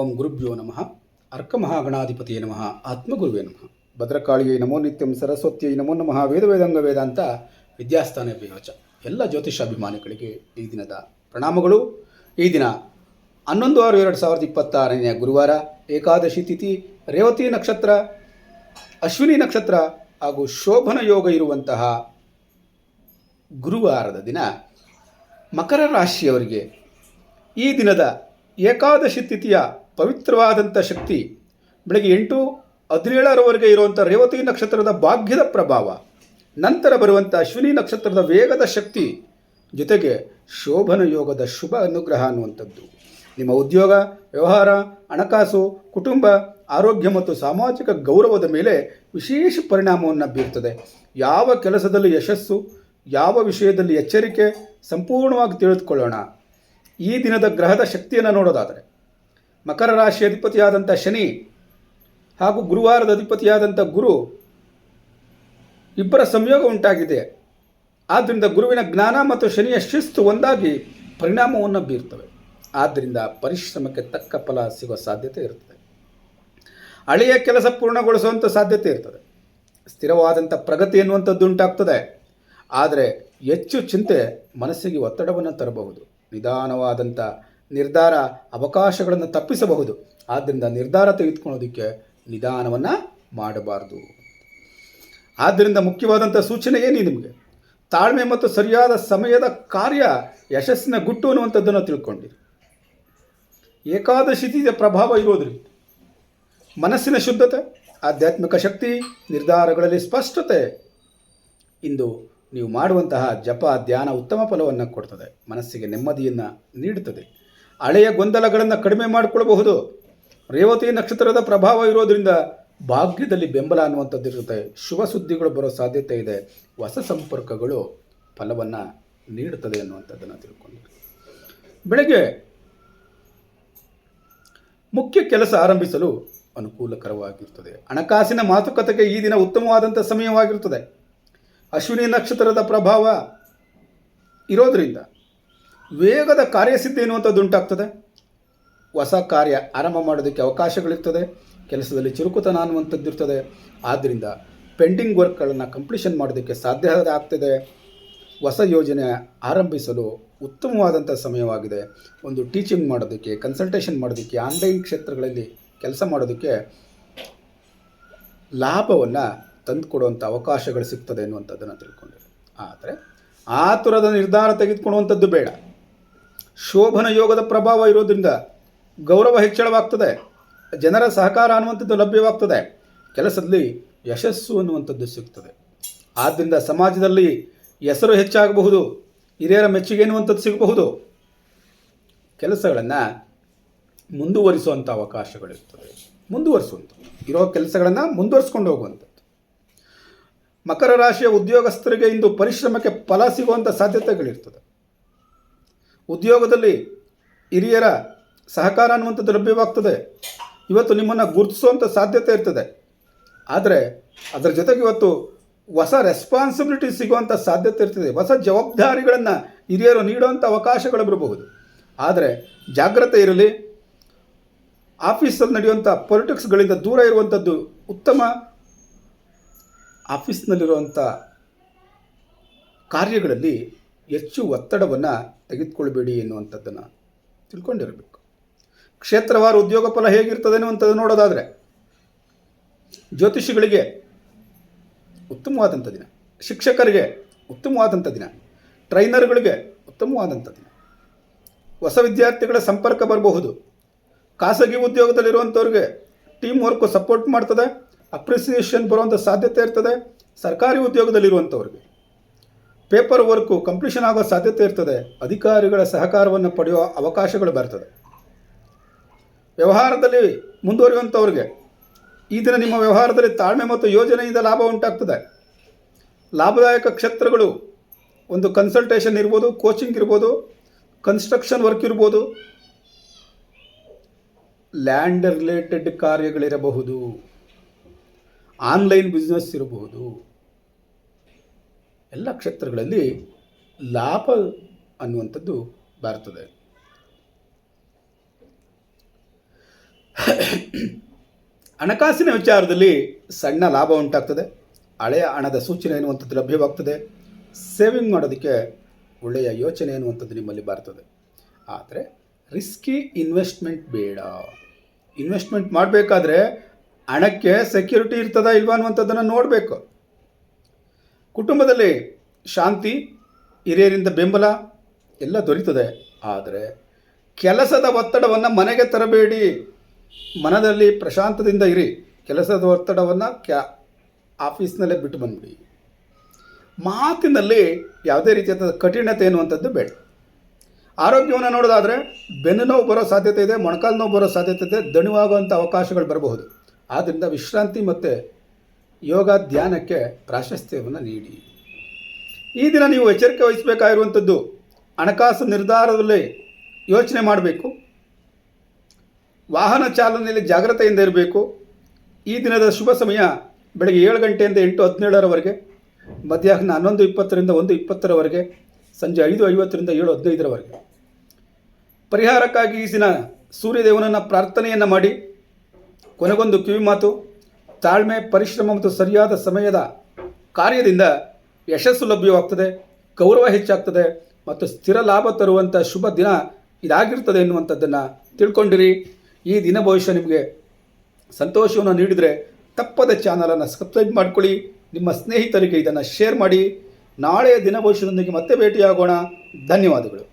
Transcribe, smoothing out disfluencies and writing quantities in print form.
ಓಂ ಗುರುಭ್ಯೋ ನಮಃ. ಅರ್ಕಮಹಾಗಣಾಧಿಪತಿಯೇ ನಮಃ. ಆತ್ಮಗುರುವೇ ನಮಃ. ಭದ್ರಕಾಳಿಯೈ ನಮೋ ನಿತ್ಯಂ. ಸರಸ್ವತಿಯೈ ನಮೋ ನಮಃ. ವೇದವೇದಂಗ ವೇದಾಂತ ವಿದ್ಯಾಸ್ಥಾನ ವಿವಚ. ಎಲ್ಲ ಜ್ಯೋತಿಷಾಭಿಮಾನಿಗಳಿಗೆ ಈ ದಿನದ ಪ್ರಣಾಮಗಳು. ಈ ದಿನ 11/6/2026 ಗುರುವಾರ, ಏಕಾದಶಿ ತಿಥಿ, ರೇವತಿ ನಕ್ಷತ್ರ, ಅಶ್ವಿನಿ ನಕ್ಷತ್ರ ಹಾಗೂ ಶೋಭನ ಯೋಗ ಇರುವಂತಹ ಗುರುವಾರದ ದಿನ ಮಕರ ರಾಶಿಯವರಿಗೆ ಈ ದಿನದ ಏಕಾದಶಿ ತಿಥಿಯ ಪವಿತ್ರವಾದಂಥ ಶಕ್ತಿ ಬೆಳಗ್ಗೆ 8:17 ಇರುವಂಥ ರೇವತಿ ನಕ್ಷತ್ರದ ಭಾಗ್ಯದ ಪ್ರಭಾವ, ನಂತರ ಬರುವಂಥ ಅಶ್ವಿನಿ ನಕ್ಷತ್ರದ ವೇಗದ ಶಕ್ತಿ, ಜೊತೆಗೆ ಶೋಭನ ಯೋಗದ ಶುಭ ಅನುಗ್ರಹ ಅನ್ನುವಂಥದ್ದು ನಿಮ್ಮ ಉದ್ಯೋಗ, ವ್ಯವಹಾರ, ಹಣಕಾಸು, ಕುಟುಂಬ, ಆರೋಗ್ಯ ಮತ್ತು ಸಾಮಾಜಿಕ ಗೌರವದ ಮೇಲೆ ವಿಶೇಷ ಪರಿಣಾಮವನ್ನು ಬೀರುತ್ತದೆ. ಯಾವ ಕೆಲಸದಲ್ಲಿ ಯಶಸ್ಸು, ಯಾವ ವಿಷಯದಲ್ಲಿ ಎಚ್ಚರಿಕೆ ಸಂಪೂರ್ಣವಾಗಿ ತಿಳಿದುಕೊಳ್ಳೋಣ. ಈ ದಿನದ ಗ್ರಹದ ಶಕ್ತಿಯನ್ನು ನೋಡೋದಾದರೆ, ಮಕರ ರಾಶಿ ಅಧಿಪತಿಯಾದಂಥ ಶನಿ ಹಾಗೂ ಗುರುವಾರದ ಅಧಿಪತಿಯಾದಂಥ ಗುರು ಇಬ್ಬರ ಸಂಯೋಗ ಉಂಟಾಗಿದೆ. ಆದ್ದರಿಂದ ಗುರುವಿನ ಜ್ಞಾನ ಮತ್ತು ಶನಿಯ ಶಿಸ್ತು ಒಂದಾಗಿ ಪರಿಣಾಮವನ್ನು ಬೀರ್ತವೆ. ಆದ್ದರಿಂದ ಪರಿಶ್ರಮಕ್ಕೆ ತಕ್ಕ ಫಲ ಸಿಗೋ ಸಾಧ್ಯತೆ ಇರ್ತದೆ. ಹಳೆಯ ಕೆಲಸ ಪೂರ್ಣಗೊಳಿಸುವಂಥ ಸಾಧ್ಯತೆ ಇರ್ತದೆ. ಸ್ಥಿರವಾದಂಥ ಪ್ರಗತಿ ಎನ್ನುವಂಥದ್ದು ಉಂಟಾಗ್ತದೆ. ಆದರೆ ಹೆಚ್ಚು ಚಿಂತೆ ಮನಸ್ಸಿಗೆ ಒತ್ತಡವನ್ನು ತರಬಹುದು. ನಿಧಾನವಾದಂಥ ನಿರ್ಧಾರ ಅವಕಾಶಗಳನ್ನು ತಪ್ಪಿಸಬಹುದು. ಆದ್ದರಿಂದ ನಿರ್ಧಾರ ತೆಗೆದುಕೊಳ್ಳೋದಕ್ಕೆ ನಿಧಾನವನ್ನು ಮಾಡಬಾರ್ದು. ಆದ್ದರಿಂದ ಮುಖ್ಯವಾದಂಥ ಸೂಚನೆ ಏನು ನಿಮಗೆ? ತಾಳ್ಮೆ ಮತ್ತು ಸರಿಯಾದ ಸಮಯದ ಕಾರ್ಯ ಯಶಸ್ಸಿನ ಗುಟ್ಟು ಅನ್ನುವಂಥದ್ದನ್ನು ತಿಳ್ಕೊಂಡಿರಿ. ಏಕಾದಶಿ ತಿಥಿಯ ಪ್ರಭಾವ ಇರೋದ್ರಿಂದ ಮನಸ್ಸಿನ ಶುದ್ಧತೆ, ಆಧ್ಯಾತ್ಮಿಕ ಶಕ್ತಿ, ನಿರ್ಧಾರಗಳಲ್ಲಿ ಸ್ಪಷ್ಟತೆ, ಇಂದು ನೀವು ಮಾಡುವಂತಹ ಜಪ ಧ್ಯಾನ ಉತ್ತಮ ಫಲವನ್ನು ಕೊಡ್ತದೆ. ಮನಸ್ಸಿಗೆ ನೆಮ್ಮದಿಯನ್ನು ನೀಡುತ್ತದೆ. ಹಳೆಯ ಗೊಂದಲಗಳನ್ನು ಕಡಿಮೆ ಮಾಡಿಕೊಳ್ಳಬಹುದು. ರೇವತಿ ನಕ್ಷತ್ರದ ಪ್ರಭಾವ ಇರೋದರಿಂದ ಭಾಗ್ಯದಲ್ಲಿ ಬೆಂಬಲ ಅನ್ನುವಂಥದ್ದು ಇರುತ್ತೆ. ಶುಭ ಸುದ್ದಿಗಳು ಬರೋ ಸಾಧ್ಯತೆ ಇದೆ. ಹೊಸ ಸಂಪರ್ಕಗಳು ಫಲವನ್ನು ನೀಡುತ್ತದೆ ಅನ್ನುವಂಥದ್ದನ್ನು ತಿಳ್ಕೊಂಡಿರಿ. ಬೆಳಗ್ಗೆ ಮುಖ್ಯ ಕೆಲಸ ಆರಂಭಿಸಲು ಅನುಕೂಲಕರವಾಗಿರ್ತದೆ. ಹಣಕಾಸಿನ ಮಾತುಕತೆಗೆ ಈ ದಿನ ಉತ್ತಮವಾದಂಥ ಸಮಯವಾಗಿರ್ತದೆ. ಅಶ್ವಿನಿ ನಕ್ಷತ್ರದ ಪ್ರಭಾವ ಇರೋದರಿಂದ ವೇಗದ ಕಾರ್ಯಸಿದ್ಧಿ ಎನ್ನುವಂಥದ್ದು ಉಂಟಾಗ್ತದೆ. ಹೊಸ ಕಾರ್ಯ ಆರಂಭ ಮಾಡೋದಕ್ಕೆ ಅವಕಾಶಗಳಿರ್ತದೆ. ಕೆಲಸದಲ್ಲಿ ಚುರುಕುತನ ಅನ್ನುವಂಥದ್ದು ಇರ್ತದೆ. ಆದ್ದರಿಂದ ಪೆಂಡಿಂಗ್ ವರ್ಕ್ಗಳನ್ನು ಕಂಪ್ಲೀಷನ್ ಮಾಡೋದಕ್ಕೆ ಸಾಧ್ಯ ಆಗ್ತದೆ. ಹೊಸ ಯೋಜನೆ ಆರಂಭಿಸಲು ಉತ್ತಮವಾದಂಥ ಸಮಯವಾಗಿದೆ. ಒಂದು ಟೀಚಿಂಗ್ ಮಾಡೋದಕ್ಕೆ, ಕನ್ಸಲ್ಟೇಷನ್ ಮಾಡೋದಕ್ಕೆ, ಆನ್ಲೈನ್ ಕ್ಷೇತ್ರಗಳಲ್ಲಿ ಕೆಲಸ ಮಾಡೋದಕ್ಕೆ ಲಾಭವನ್ನು ತಂದುಕೊಡುವಂಥ ಅವಕಾಶಗಳು ಸಿಗ್ತದೆ ಎನ್ನುವಂಥದ್ದನ್ನು ತಿಳ್ಕೊಂಡಿರಿ. ಆದರೆ ಆತುರದ ನಿರ್ಧಾರ ತೆಗೆದುಕೊಳ್ಳುವಂಥದ್ದು ಬೇಡ. ಶೋಭನ ಯೋಗದ ಪ್ರಭಾವ ಇರೋದ್ರಿಂದ ಗೌರವ ಹೆಚ್ಚಳವಾಗ್ತದೆ. ಜನರ ಸಹಕಾರ ಅನ್ನುವಂಥದ್ದು ಲಭ್ಯವಾಗ್ತದೆ. ಕೆಲಸದಲ್ಲಿ ಯಶಸ್ಸು ಅನ್ನುವಂಥದ್ದು ಸಿಗ್ತದೆ. ಆದ್ದರಿಂದ ಸಮಾಜದಲ್ಲಿ ಹೆಸರು ಹೆಚ್ಚಾಗಬಹುದು. ಹಿರಿಯರ ಮೆಚ್ಚುಗೆ ಎನ್ನುವಂಥದ್ದು ಸಿಗಬಹುದು. ಕೆಲಸಗಳನ್ನು ಮುಂದುವರಿಸುವಂಥ ಅವಕಾಶಗಳಿರ್ತದೆ. ಮುಂದುವರಿಸುವಂಥದ್ದು ಇರೋ ಕೆಲಸಗಳನ್ನು ಮುಂದುವರಿಸ್ಕೊಂಡು ಹೋಗುವಂಥದ್ದು. ಮಕರ ರಾಶಿಯ ಉದ್ಯೋಗಸ್ಥರಿಗೆ ಇಂದು ಪರಿಶ್ರಮಕ್ಕೆ ಫಲ ಸಿಗುವಂಥ ಸಾಧ್ಯತೆಗಳಿರ್ತದೆ. ಉದ್ಯೋಗದಲ್ಲಿ ಹಿರಿಯರ ಸಹಕಾರ ಅನ್ನುವಂಥದ್ದು ಲಭ್ಯವಾಗ್ತದೆ. ಇವತ್ತು ನಿಮ್ಮನ್ನು ಗುರುತಿಸುವಂಥ ಸಾಧ್ಯತೆ ಇರ್ತದೆ. ಆದರೆ ಅದರ ಜೊತೆಗೆ ಇವತ್ತು ಹೊಸ ರೆಸ್ಪಾನ್ಸಿಬಿಲಿಟಿ ಸಿಗುವಂಥ ಸಾಧ್ಯತೆ ಇರ್ತದೆ. ಹೊಸ ಜವಾಬ್ದಾರಿಗಳನ್ನು ಹಿರಿಯರು ನೀಡುವಂಥ ಅವಕಾಶಗಳು ಬರಬಹುದು. ಆದರೆ ಜಾಗ್ರತೆ ಇರಲಿ. ಆಫೀಸಲ್ಲಿ ನಡೆಯುವಂಥ ಪೊಲಿಟಿಕ್ಸ್ಗಳಿಂದ ದೂರ ಇರುವಂಥದ್ದು ಉತ್ತಮ. ಆಫೀಸ್ನಲ್ಲಿರುವಂಥ ಕಾರ್ಯಗಳಲ್ಲಿ ಹೆಚ್ಚು ಒತ್ತಡವನ್ನು ತೆಗೆದುಕೊಳ್ಬೇಡಿ ಎನ್ನುವಂಥದ್ದನ್ನು ತಿಳ್ಕೊಂಡಿರಬೇಕು. ಕ್ಷೇತ್ರವಾರು ಉದ್ಯೋಗ ಫಲ ಹೇಗಿರ್ತದೆ ಅನ್ನುವಂಥದ್ದು ನೋಡೋದಾದರೆ, ಜ್ಯೋತಿಷಿಗಳಿಗೆ ಉತ್ತಮವಾದಂಥ ದಿನ, ಶಿಕ್ಷಕರಿಗೆ ಉತ್ತಮವಾದಂಥ ದಿನ, ಟ್ರೈನರ್ಗಳಿಗೆ ಉತ್ತಮವಾದಂಥ ದಿನ. ಹೊಸ ವಿದ್ಯಾರ್ಥಿಗಳ ಸಂಪರ್ಕ ಬರಬಹುದು. ಖಾಸಗಿ ಉದ್ಯೋಗದಲ್ಲಿರುವಂಥವ್ರಿಗೆ ಟೀಮ್ ವರ್ಕು ಸಪೋರ್ಟ್ ಮಾಡ್ತದೆ. ಅಪ್ರಿಸಿಯೇಷನ್ ಬರುವಂಥ ಸಾಧ್ಯತೆ ಇರ್ತದೆ. ಸರ್ಕಾರಿ ಉದ್ಯೋಗದಲ್ಲಿರುವಂಥವ್ರಿಗೆ ಪೇಪರ್ ವರ್ಕು ಕಂಪ್ಲೀಷನ್ ಆಗೋ ಸಾಧ್ಯತೆ ಇರ್ತದೆ. ಅಧಿಕಾರಿಗಳ ಸಹಕಾರವನ್ನು ಪಡೆಯುವ ಅವಕಾಶಗಳು ಬರ್ತದೆ. ವ್ಯವಹಾರದಲ್ಲಿ ಮುಂದುವರಿಯುವಂಥವ್ರಿಗೆ ಈ ದಿನ ನಿಮ್ಮ ವ್ಯವಹಾರದಲ್ಲಿ ತಾಳ್ಮೆ ಮತ್ತು ಯೋಜನೆಯಿಂದ ಲಾಭ ಉಂಟಾಗ್ತದೆ. ಲಾಭದಾಯಕ ಕ್ಷೇತ್ರಗಳು ಒಂದು ಕನ್ಸಲ್ಟೇಷನ್ ಇರ್ಬೋದು, ಕೋಚಿಂಗ್ ಇರ್ಬೋದು, ಕನ್ಸ್ಟ್ರಕ್ಷನ್ ವರ್ಕ್ ಇರ್ಬೋದು, ಲ್ಯಾಂಡ್ ರಿಲೇಟೆಡ್ ಕಾರ್ಯಗಳಿರಬಹುದು, ಆನ್ಲೈನ್ ಬಿಸ್ನೆಸ್ ಇರಬಹುದು. ಎಲ್ಲ ಕ್ಷೇತ್ರಗಳಲ್ಲಿ ಲಾಭ ಅನ್ನುವಂಥದ್ದು ಬರ್ತದೆ. ಹಣಕಾಸಿನ ವಿಚಾರದಲ್ಲಿ ಸಣ್ಣ ಲಾಭ ಉಂಟಾಗ್ತದೆ. ಹಳೆಯ ಹಣದ ಸೂಚನೆ ಎನ್ನುವಂಥದ್ದು ಲಭ್ಯವಾಗ್ತದೆ. ಸೇವಿಂಗ್ ಮಾಡೋದಕ್ಕೆ ಒಳ್ಳೆಯ ಯೋಚನೆ ಎನ್ನುವಂಥದ್ದು ನಿಮ್ಮಲ್ಲಿ ಬರ್ತದೆ. ಆದರೆ ರಿಸ್ಕಿ ಇನ್ವೆಸ್ಟ್ಮೆಂಟ್ ಬೇಡ. ಇನ್ವೆಸ್ಟ್ಮೆಂಟ್ ಮಾಡಬೇಕಾದ್ರೆ ಹಣಕ್ಕೆ ಸೆಕ್ಯೂರಿಟಿ ಇರ್ತದಾ ಇಲ್ವಾ ಅನ್ನುವಂಥದ್ದನ್ನು ನೋಡಬೇಕು. ಕುಟುಂಬದಲ್ಲಿ ಶಾಂತಿ, ಹಿರಿಯರಿಂದ ಬೆಂಬಲ ಎಲ್ಲ ದೊರೀತದೆ. ಆದರೆ ಕೆಲಸದ ಒತ್ತಡವನ್ನು ಮನೆಗೆ ತರಬೇಡಿ. ಮನದಲ್ಲಿ ಪ್ರಶಾಂತದಿಂದ ಇರಿ. ಕೆಲಸದ ಒತ್ತಡವನ್ನು ಆಫೀಸ್ನಲ್ಲೇ ಬಿಟ್ಟು ಬಂದುಬಿಡಿ. ಮಾತಿನಲ್ಲಿ ಯಾವುದೇ ರೀತಿಯಾದ ಕಠಿಣತೆ ಎನ್ನುವಂಥದ್ದು ಬೇಡ. ಆರೋಗ್ಯವನ್ನು ನೋಡೋದಾದರೆ ಬೆನ್ನು ನೋವು ಬರೋ ಸಾಧ್ಯತೆ ಇದೆ, ಮೊಣಕಾಲು ನೋವು ಬರೋ ಸಾಧ್ಯತೆ ಇದೆ, ದಣಿವಾಗುವಂಥ ಅವಕಾಶಗಳು ಬರಬಹುದು. ಆದ್ದರಿಂದ ವಿಶ್ರಾಂತಿ ಮತ್ತು ಯೋಗ ಧ್ಯಾನಕ್ಕೆ ಪ್ರಾಶಸ್ತ್ಯವನ್ನು ನೀಡಿ. ಈ ದಿನ ನೀವು ಎಚ್ಚರಿಕೆ ವಹಿಸಬೇಕಾಗಿರುವಂಥದ್ದು, ಹಣಕಾಸು ನಿರ್ಧಾರದಲ್ಲಿ ಯೋಚನೆ ಮಾಡಬೇಕು. ವಾಹನ ಚಾಲನೆಯಲ್ಲಿ ಜಾಗ್ರತೆಯಿಂದ ಇರಬೇಕು. ಈ ದಿನದ ಶುಭ ಸಮಯ ಬೆಳಗ್ಗೆ 7 ಗಂಟೆಯಿಂದ 8:17ರವರೆಗೆ, ಮಧ್ಯಾಹ್ನ 11:20ರಿಂದ 1:20ರವರೆಗೆ, ಸಂಜೆ 5:50ರಿಂದ 7:15ರವರೆಗೆ. ಪರಿಹಾರಕ್ಕಾಗಿ ಈ ದಿನ ಸೂರ್ಯದೇವನನ್ನು ಪ್ರಾರ್ಥನೆಯನ್ನು ಮಾಡಿ. ಕೊನೆಗೊಂದು ಕಿವಿಮಾತು: ತಾಳ್ಮೆ, ಪರಿಶ್ರಮ ಮತ್ತು ಸರಿಯಾದ ಸಮಯದ ಕಾರ್ಯದಿಂದ ಯಶಸ್ಸು ಲಭ್ಯವಾಗ್ತದೆ, ಗೌರವ ಹೆಚ್ಚಾಗ್ತದೆ ಮತ್ತು ಸ್ಥಿರ ಲಾಭ ತರುವಂಥ ಶುಭ ದಿನ ಇದಾಗಿರ್ತದೆ ಎನ್ನುವಂಥದ್ದನ್ನು ತಿಳ್ಕೊಂಡಿರಿ. ಈ ದಿನ ಭವಿಷ್ಯ ನಿಮಗೆ ಸಂತೋಷವನ್ನು ನೀಡಿದರೆ ತಪ್ಪದ ಚಾನಲನ್ನು ಸಬ್ಸ್ಕ್ರೈಬ್ ಮಾಡ್ಕೊಳ್ಳಿ. ನಿಮ್ಮ ಸ್ನೇಹಿತರಿಗೆ ಇದನ್ನು ಶೇರ್ ಮಾಡಿ. ನಾಳೆಯ ದಿನ ಭವಿಷ್ಯದೊಂದಿಗೆ ಮತ್ತೆ ಭೇಟಿಯಾಗೋಣ. ಧನ್ಯವಾದಗಳು.